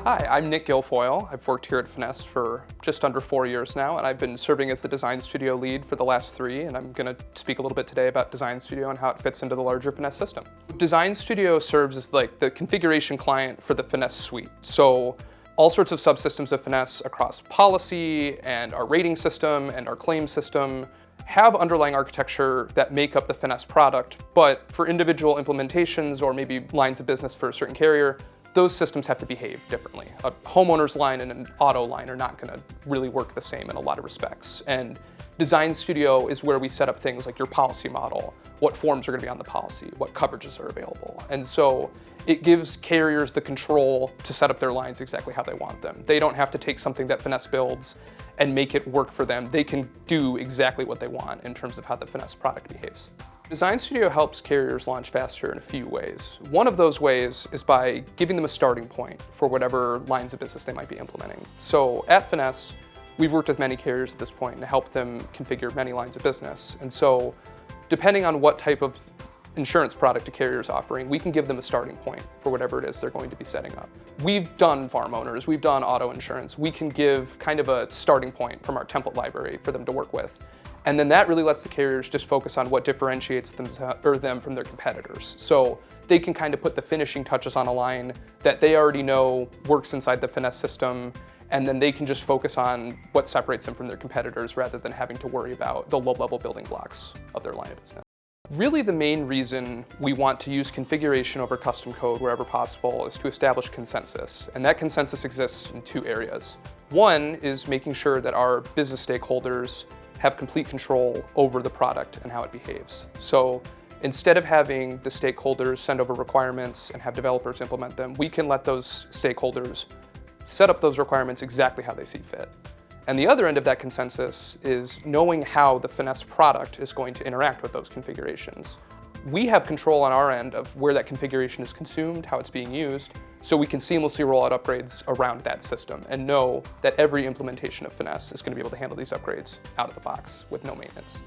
Hi, I'm Nick Gilfoyle. I've worked here at Finys for just under 4 years now, and I've been serving as the design studio lead for the last 3, and I'm going to speak a little bit today about Design Studio and how it fits into the larger Finys system. Design Studio serves as like the configuration client for the Finys Suite. So all sorts of subsystems of Finys across policy and our rating system and our claim system have underlying architecture that make up the Finys product, but for individual implementations or maybe lines of business for a certain carrier, those systems have to behave differently. A homeowner's line and an auto line are not going to really work the same in a lot of respects. And Design Studio is where we set up things like your policy model, what forms are going to be on the policy, what coverages are available. And so it gives carriers the control to set up their lines exactly how they want them. They don't have to take something that Finys builds and make it work for them. They can do exactly what they want in terms of how the Finys product behaves. Design Studio helps carriers launch faster in a few ways. One of those ways is by giving them a starting point for whatever lines of business they might be implementing. So at Finys, we've worked with many carriers at this point to help them configure many lines of business. And so depending on what type of insurance product a carrier is offering, we can give them a starting point for whatever it is they're going to be setting up. We've done farm owners, we've done auto insurance. We can give kind of a starting point from our template library for them to work with. And then that really lets the carriers just focus on what differentiates them from their competitors. So they can kind of put the finishing touches on a line that they already know works inside the Finys system, and then they can just focus on what separates them from their competitors rather than having to worry about the low-level building blocks of their line of business. Really, the main reason we want to use configuration over custom code wherever possible is to establish consensus, and that consensus exists in 2 areas. One is making sure that our business stakeholders have complete control over the product and how it behaves. So instead of having the stakeholders send over requirements and have developers implement them, we can let those stakeholders set up those requirements exactly how they see fit. And the other end of that consensus is knowing how the Finys product is going to interact with those configurations. We have control on our end of where that configuration is consumed, how it's being used, so we can seamlessly roll out upgrades around that system and know that every implementation of Finys is going to be able to handle these upgrades out of the box with no maintenance.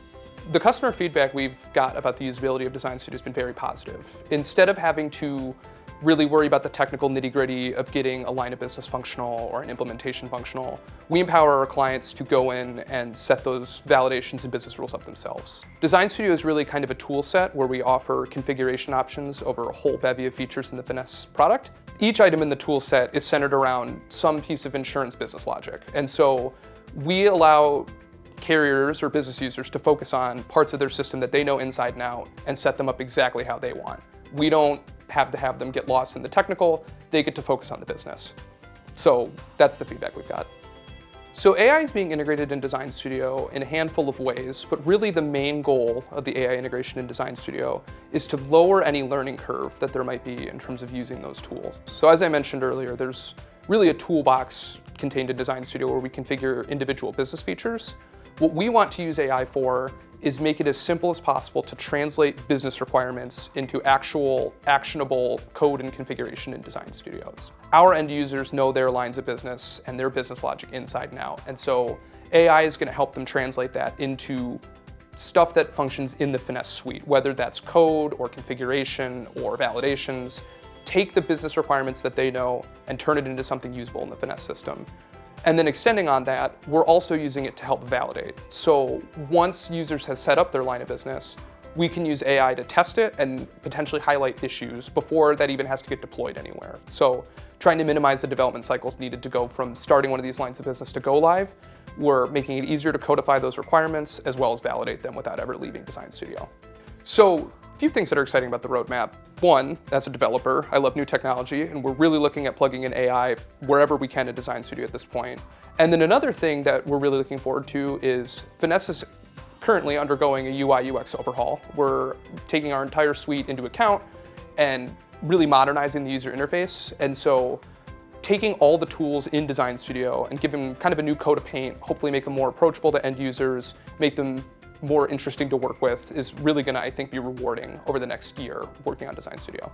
The customer feedback we've got about the usability of Design Studio has been very positive. Instead of having to really worry about the technical nitty-gritty of getting a line of business functional or an implementation functional, we empower our clients to go in and set those validations and business rules up themselves. Design Studio is really kind of a tool set where we offer configuration options over a whole bevy of features in the Finys product. Each item in the tool set is centered around some piece of insurance business logic. And so we allow carriers or business users to focus on parts of their system that they know inside and out and set them up exactly how they want. We don't have to have them get lost in the technical, they get to focus on the business. So that's the feedback we've got. So AI is being integrated in Design Studio in a handful of ways, but really the main goal of the AI integration in Design Studio is to lower any learning curve that there might be in terms of using those tools. So as I mentioned earlier, there's really a toolbox contained in Design Studio where we configure individual business features. What we want to use AI for is make it as simple as possible to translate business requirements into actual actionable code and configuration in Design Studios. Our end users know their lines of business and their business logic inside and out. And so AI is going to help them translate that into stuff that functions in the Finys Suite, whether that's code or configuration or validations. Take the business requirements that they know and turn it into something usable in the Finys system. And then extending on that, we're also using it to help validate. So once users have set up their line of business, we can use AI to test it and potentially highlight issues before that even has to get deployed anywhere. So trying to minimize the development cycles needed to go from starting one of these lines of business to go live, we're making it easier to codify those requirements as well as validate them without ever leaving Design Studio. So a few things that are exciting about the roadmap. One, as a developer, I love new technology, and we're really looking at plugging in AI wherever we can in Design Studio at this point. And then another thing that we're really looking forward to is Finys is currently undergoing a UI UX overhaul. We're taking our entire suite into account and really modernizing the user interface. And so taking all the tools in Design Studio and giving them kind of a new coat of paint, hopefully make them more approachable to end users, make them more interesting to work with is really going to, I think, be rewarding over the next year working on Design Studio.